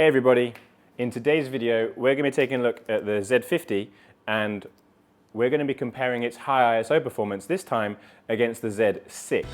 Hey everybody, in today's video we're going to be taking a look at the Z50 and we're going to be comparing its high ISO performance this time against the Z6.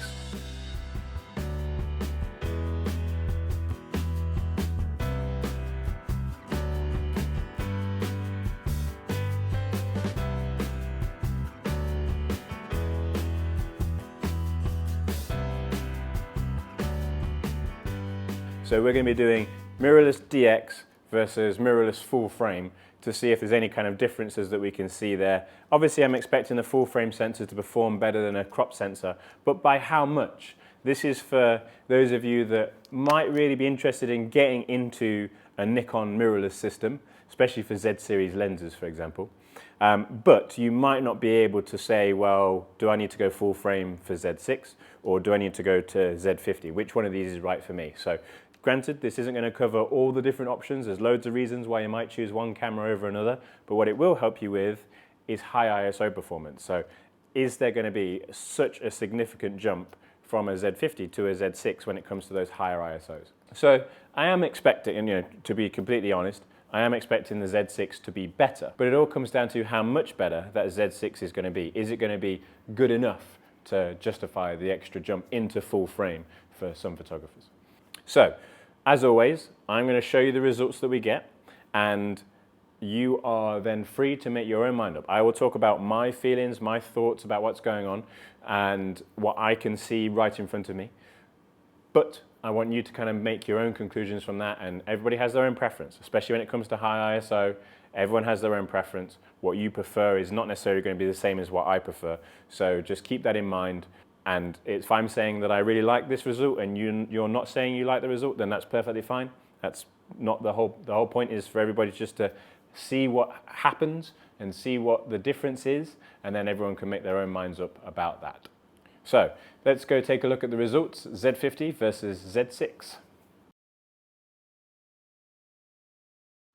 So we're going to be doing mirrorless DX versus mirrorless full frame to see if there's any kind of differences that we can see there. Obviously I'm expecting the full frame sensor to perform better than a crop sensor, but by how much? This is for those of you that might really be interested in getting into a Nikon mirrorless system, especially for Z series lenses for example. But you might not be able to say, well, do I need to go full frame for Z6 or do I need to go to Z50? Which one of these is right for me? So granted, this isn't going to cover all the different options. There's loads of reasons why you might choose one camera over another, but what it will help you with is high ISO performance. So is there going to be such a significant jump from a Z50 to a Z6 when it comes to those higher ISOs? So I am expecting, and to be completely honest, I am expecting the Z6 to be better, but it all comes down to how much better that Z6 is going to be. Is it going to be good enough to justify the extra jump into full frame for some photographers? So, as always, I'm going to show you the results that we get, and you are then free to make your own mind up. I will talk about my feelings, my thoughts about what's going on, and what I can see right in front of me. But I want you to kind of make your own conclusions from that, and everybody has their own preference, especially when it comes to high ISO. Everyone has their own preference. What you prefer is not necessarily going to be the same as what I prefer. So just keep that in mind. And if I'm saying that I really like this result and you're not saying you like the result, then that's perfectly fine. That's not the whole point is for everybody just to see what happens and see what the difference is, and then everyone can make their own minds up about that. So let's go take a look at the results, Z50 versus Z6.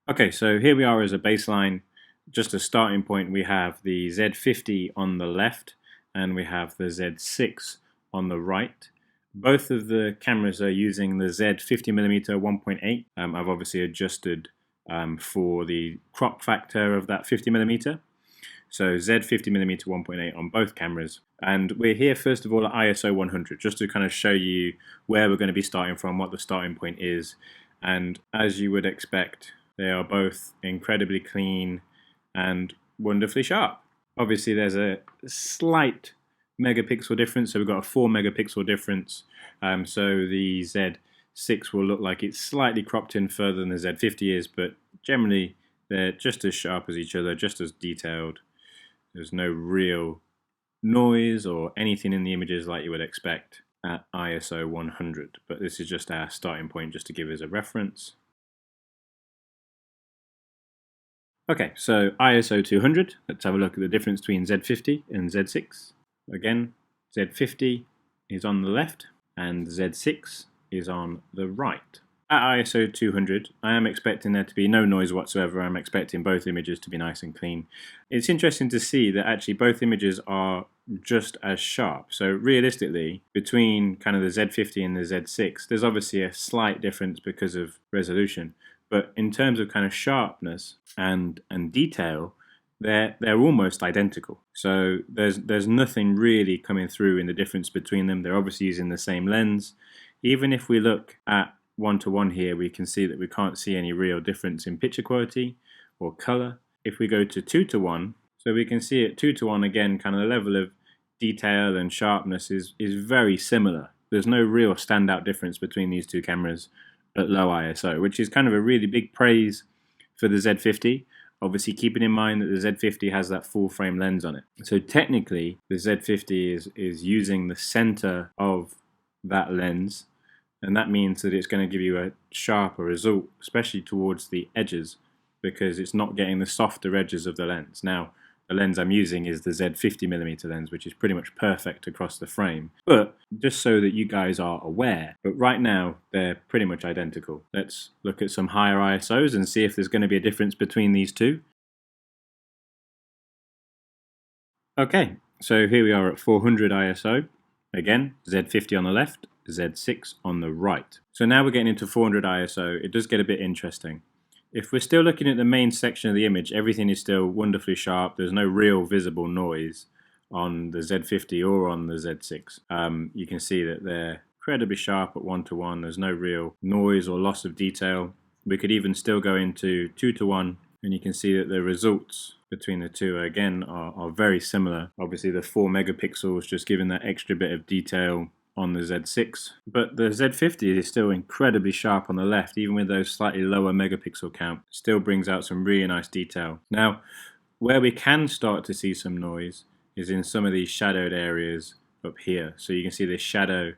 Okay, so here we are as a baseline. Just a starting point, we have the Z50 on the left and we have the Z6 on the right. Both of the cameras are using the Z50mm 1.8. I've obviously adjusted for the crop factor of that 50mm. So Z50mm 1.8 on both cameras. And we're here first of all at ISO 100, just to kind of show you where we're going to be starting from, what the starting point is. And as you would expect, they are both incredibly clean and wonderfully sharp. Obviously there's a slight megapixel difference, so we've got a 4 megapixel difference. So the Z6 will look like it's slightly cropped in further than the Z50 is, but generally they're just as sharp as each other, just as detailed. There's no real noise or anything in the images like you would expect at ISO 100, but this is just our starting point just to give us a reference. Okay, so ISO 200, let's have a look at the difference between Z50 and Z6. Again, Z50 is on the left and Z6 is on the right. At ISO 200, I am expecting there to be no noise whatsoever. I'm expecting both images to be nice and clean. It's interesting to see that actually both images are just as sharp. So realistically, between kind of the Z50 and the Z6, there's obviously a slight difference because of resolution. But in terms of kind of sharpness and detail, they're almost identical. So there's nothing really coming through in the difference between them. They're obviously using the same lens. Even if we look at 1:1 here, we can see that we can't see any real difference in picture quality or color. If we go to 2:1, so we can see at 2:1 again, kind of the level of detail and sharpness is very similar. There's no real standout difference between these two cameras at low ISO, which is kind of a really big praise for the Z50. Obviously keeping in mind that the Z50 has that full frame lens on it. So technically the Z50 is using the center of that lens, and that means that it's going to give you a sharper result, especially towards the edges, because it's not getting the softer edges of the lens. Now, the lens I'm using is the Z50mm lens, which is pretty much perfect across the frame. But just so that you guys are aware, but right now they're pretty much identical. Let's look at some higher ISOs and see if there's going to be a difference between these two. Okay, so here we are at 400 ISO. Again, Z50 on the left Z6 on the right. So now we're getting into 400 ISO. It does get a bit interesting. If we're still looking at the main section of the image, everything is still wonderfully sharp. There's no real visible noise on the Z50 or on the Z6. You can see that they're incredibly sharp at 1:1. There's no real noise or loss of detail. We could even still go into 2:1, and you can see that the results between the two again are very similar. Obviously the 4 megapixels just giving that extra bit of detail on the Z6, but the Z50 is still incredibly sharp on the left, even with those slightly lower megapixel count. Still brings out some really nice detail. Now, where we can start to see some noise is in some of these shadowed areas up here. So you can see this shadow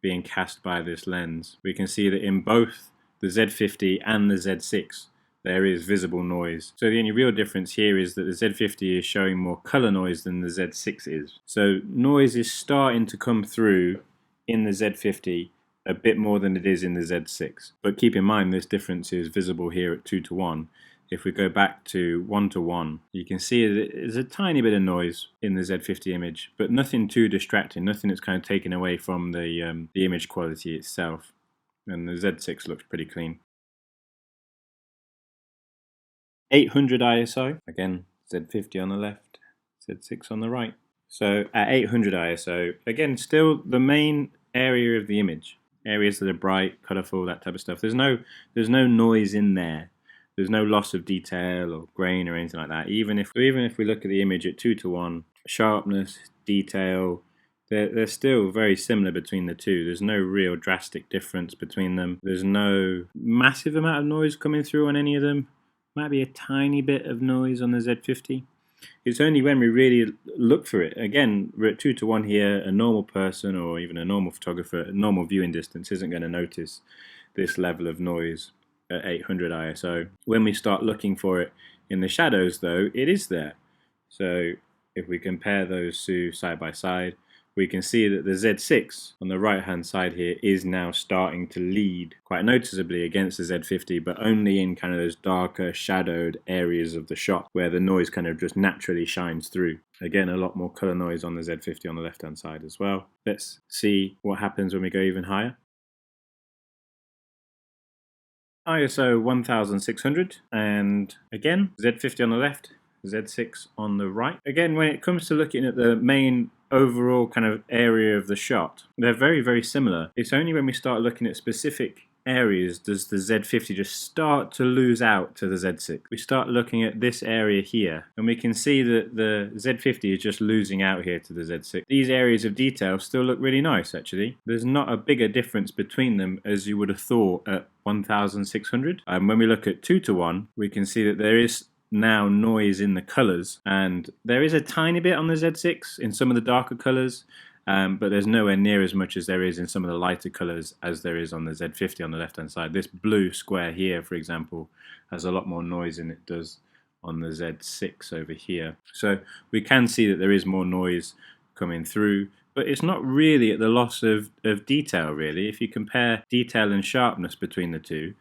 being cast by this lens. We can see that in both the Z50 and the Z6 there is visible noise. So the only real difference here is that the Z50 is showing more color noise than the Z6 is. So noise is starting to come through in the Z50 a bit more than it is in the Z6. But keep in mind this difference is visible here at 2:1. If we go back to 1:1, you can see that there's a tiny bit of noise in the Z50 image, but nothing too distracting, nothing that's kind of taken away from the image quality itself. And the Z6 looks pretty clean. 800 ISO, again Z50 on the left, Z6 on the right. So at 800 ISO, again still the main area of the image, areas that are bright, colourful, that type of stuff. There's no noise in there. There's no loss of detail or grain or anything like that. Even if we look at the image at 2:1, sharpness, detail, they're still very similar between the two. There's no real drastic difference between them. There's no massive amount of noise coming through on any of them. Might be a tiny bit of noise on the Z50. It's only when we really look for it. Again, we're at 2:1 here. A normal person or even a normal photographer at normal viewing distance isn't going to notice this level of noise at 800 ISO. When we start looking for it in the shadows though, it is there. So if we compare those two side by side, we can see that the Z6 on the right hand side here is now starting to lead quite noticeably against the Z50, but only in kind of those darker shadowed areas of the shot where the noise kind of just naturally shines through. Again, a lot more color noise on the Z50 on the left hand side as well. Let's see what happens when we go even higher. ISO 1600, and again Z50 on the left, Z6 on the right. Again, when it comes to looking at the main overall kind of area of the shot, they're very, very similar. It's only when we start looking at specific areas does the Z50 just start to lose out to the Z6. We start looking at this area here, and we can see that the Z50 is just losing out here to the Z6. These areas of detail still look really nice, actually. There's not a bigger difference between them as you would have thought at 1600. When we look at 2:1, we can see that there is now noise in the colors, and there is a tiny bit on the Z6 in some of the darker colors, but there's nowhere near as much as there is in some of the lighter colors as there is on the Z50 on the left hand side. This blue square here, for example, has a lot more noise than it does on the Z6 over here. So we can see that there is more noise coming through, but it's not really at the loss of detail really. If you compare detail and sharpness between the two,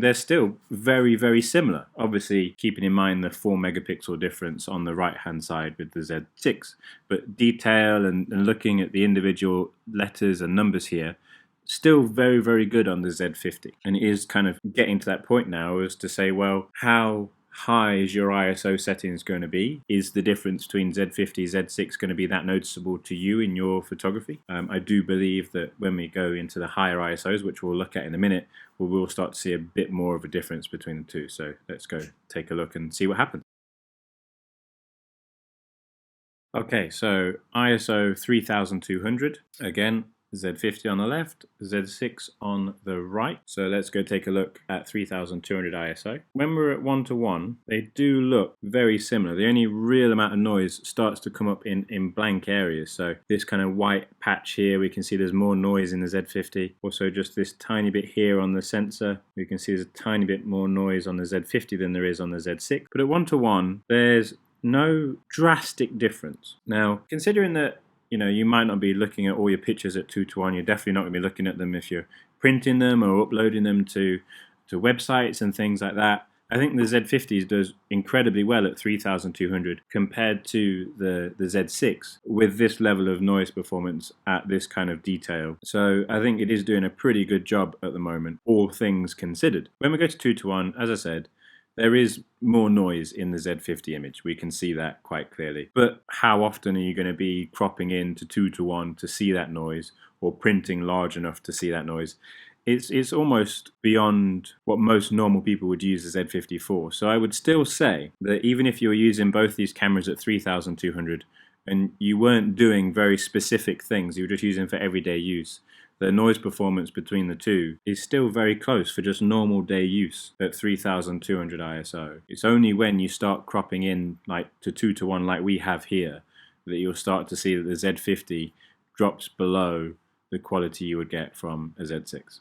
they're still very, very similar. Obviously, keeping in mind the 4 megapixel difference on the right-hand side with the Z6. But detail and looking at the individual letters and numbers here, still very, very good on the Z50. And it is kind of getting to that point now as to say, well, how high is your ISO settings going to be? Is the difference between Z50 and Z6 going to be that noticeable to you in your photography? I do believe that when we go into the higher ISOs, which we'll look at in a minute, we will start to see a bit more of a difference between the two. So let's go take a look and see what happens. Okay, so ISO 3200, again, Z50 on the left, Z6 on the right. So let's go take a look at 3200 ISO. When we're at 1:1, they do look very similar. The only real amount of noise starts to come up in blank areas. So this kind of white patch here, we can see there's more noise in the Z50. Also just this tiny bit here on the sensor, we can see there's a tiny bit more noise on the Z50 than there is on the Z6. But at 1:1, there's no drastic difference. Now, considering that you might not be looking at all your pictures at 2:1. You're definitely not going to be looking at them if you're printing them or uploading them to websites and things like that. I think the Z50 does incredibly well at 3200 compared to the Z6 with this level of noise performance at this kind of detail. So I think it is doing a pretty good job at the moment, all things considered. When we go to 2:1, as I said, there is more noise in the Z50 image. We can see that quite clearly. But how often are you going to be cropping in to 2:1 to see that noise, or printing large enough to see that noise? It's almost beyond what most normal people would use the Z50 for. So I would still say that even if you're using both these cameras at 3200 and you weren't doing very specific things, you were just using for everyday use, the noise performance between the two is still very close for just normal day use at 3200 ISO. It's only when you start cropping in like to 2:1 like we have here that you'll start to see that the Z50 drops below the quality you would get from a Z6.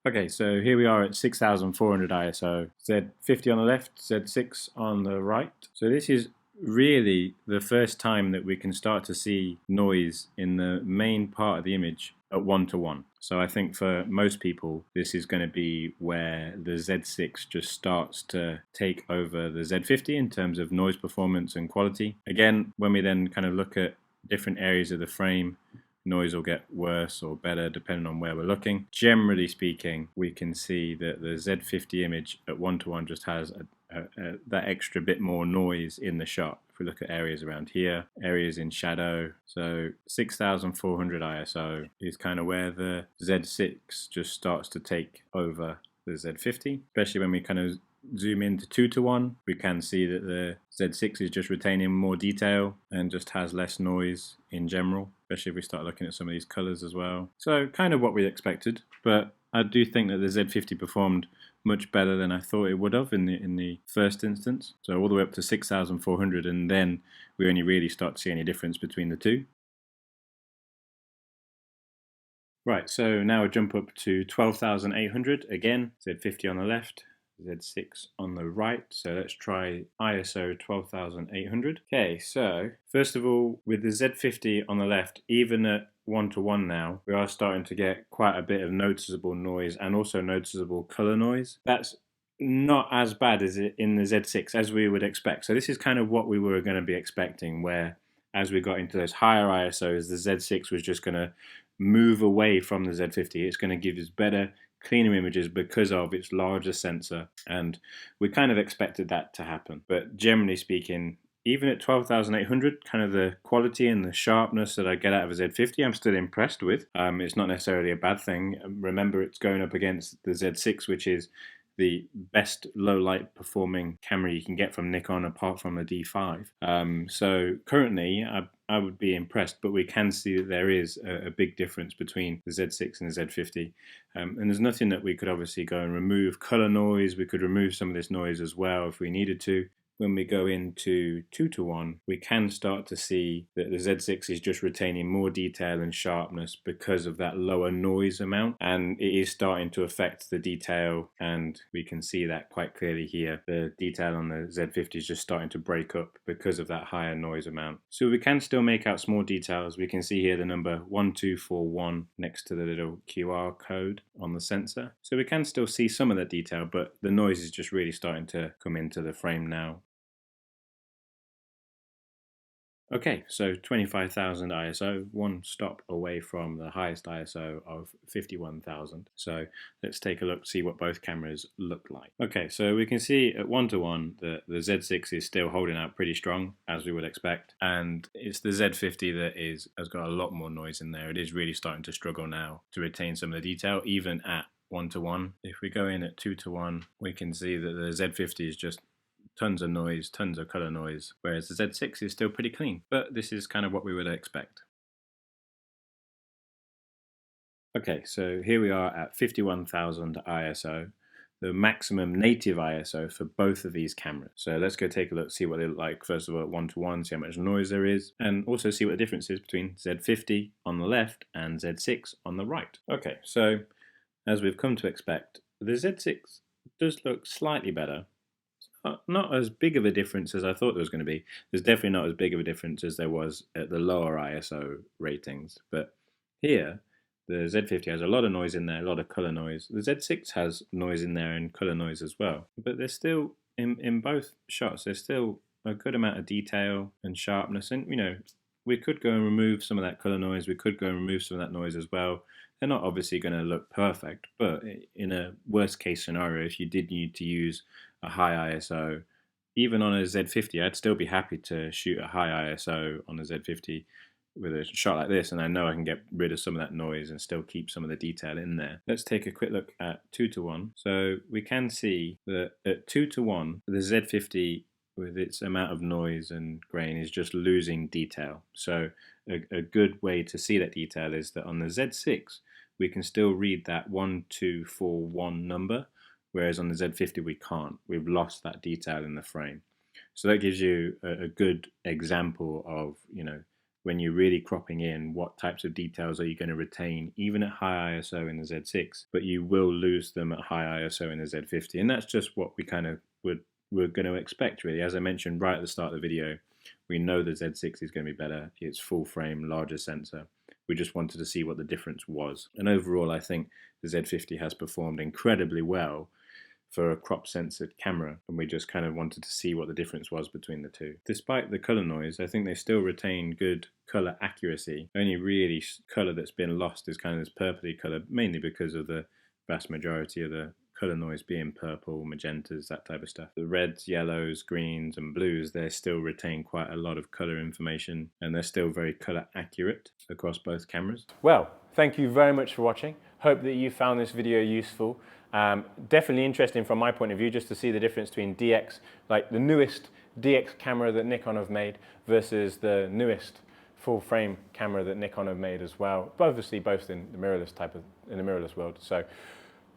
Okay, so here we are at 6400 ISO, Z50 on the left, Z6 on the right. So this is really the first time that we can start to see noise in the main part of the image at 1:1. So I think for most people, this is going to be where the Z6 just starts to take over the Z50 in terms of noise performance and quality. Again, when we then kind of look at different areas of the frame, noise will get worse or better depending on where we're looking. Generally speaking, we can see that the Z50 image at 1:1 just has that extra bit more noise in the shot. If we look at areas around here, areas in shadow, so 6400 ISO is kind of where the Z6 just starts to take over the Z50, especially when we kind of zoom into 2:1, we can see that the Z6 is just retaining more detail and just has less noise in general, especially if we start looking at some of these colors as well. So kind of what we expected, but I do think that the Z50 performed much better than I thought it would have in the first instance. So all the way up to 6400, and then we only really start to see any difference between the two. Right, so now we jump up to 12,800 again, Z50 on the left, Z6 on the right. So let's try ISO 12,800. Okay, so first of all, with the Z50 on the left, even at 1:1 now, we are starting to get quite a bit of noticeable noise and also noticeable color noise. That's not as bad as it in the Z6 as we would expect. So this is kind of what we were going to be expecting, where as we got into those higher ISOs, the Z6 was just going to move away from the Z50. It's going to give us better, cleaner images because of its larger sensor, and we kind of expected that to happen. But generally speaking, even at 12,800, kind of the quality and the sharpness that I get out of a Z50, I'm still impressed with. It's not necessarily a bad thing. Remember, it's going up against the Z6, which is the best low light performing camera you can get from Nikon apart from the D5. So currently I would be impressed, but we can see that there is a big difference between the Z6 and the Z50. And there's nothing that we could obviously go and remove color noise. We could remove some of this noise as well if we needed to. When we go into 2:1, we can start to see that the Z6 is just retaining more detail and sharpness because of that lower noise amount, and it is starting to affect the detail, and we can see that quite clearly here. The detail on the Z50 is just starting to break up because of that higher noise amount. So we can still make out small details. We can see here the number 1241 next to the little QR code on the sensor. So we can still see some of that detail, but the noise is just really starting to come into the frame now. Okay, so 25,000 ISO, one stop away from the highest ISO of 51,000. So let's take a look, see what both cameras look like. Okay, so we can see at 1:1 that the Z6 is still holding out pretty strong, as we would expect. And it's the Z50 that has got a lot more noise in there. It is really starting to struggle now to retain some of the detail, even at 1:1. If we go in at 2:1, we can see that the Z50 is just tons of noise, tons of color noise, whereas the Z6 is still pretty clean. But this is kind of what we would expect. Okay, so here we are at 51,000 ISO, the maximum native ISO for both of these cameras. So let's go take a look, see what they look like first of all at 1:1, see how much noise there is, and also see what the difference is between Z50 on the left and Z6 on the right. Okay, so as we've come to expect, the Z6 does look slightly better. Not as big of a difference as I thought there was going to be. There's definitely not as big of a difference as there was at the lower ISO ratings. But here, The Z50 has a lot of noise in there, a lot of color noise. The Z6 has noise in there and color noise as well. But there's still, in both shots, there's still a good amount of detail and sharpness. And, you know, we could go and remove some of that color noise. We could go and remove some of that noise as well. They're not obviously going to look perfect, but in a worst case scenario, if you did need to use a high ISO, even on a Z50, I'd still be happy to shoot a high ISO on a Z50 with a shot like this, and I know I can get rid of some of that noise and still keep some of the detail in there. Let's take a quick look at 2:1. So we can see that at 2:1, the Z50 with its amount of noise and grain is just losing detail. So a good way to see that detail is that on the Z6, we can still read that 1241 number, whereas on the Z50 we can't. We've lost that detail in the frame. So that gives you a good example of, you know, when you're really cropping in, what types of details are you going to retain even at high ISO in the Z6, but you will lose them at high ISO in the Z50. And that's just what we kind of we're going to expect, really. As I mentioned right at the start of the video, we know the Z6 is going to be better. It's full frame, larger sensor. We just wanted to see what the difference was. And overall, I think the Z50 has performed incredibly well for a crop censored camera, and we just kind of wanted to see what the difference was between the two. Despite the color noise, I think they still retain good color accuracy. The only really color that's been lost is kind of this purpley color, mainly because of the vast majority of the color noise being purple, magentas, that type of stuff. The reds, yellows, greens and blues, they still retain quite a lot of color information, and they're still very color accurate across both cameras. Well, thank you very much for watching. Hope that you found this video useful. Definitely interesting from my point of view, just to see the difference between DX, like the newest DX camera that Nikon have made versus the newest full frame camera that Nikon have made as well. But obviously both in the mirrorless world. So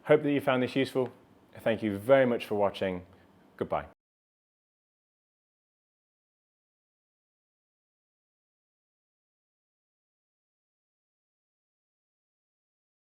hope that you found this useful. Thank you very much for watching. Goodbye.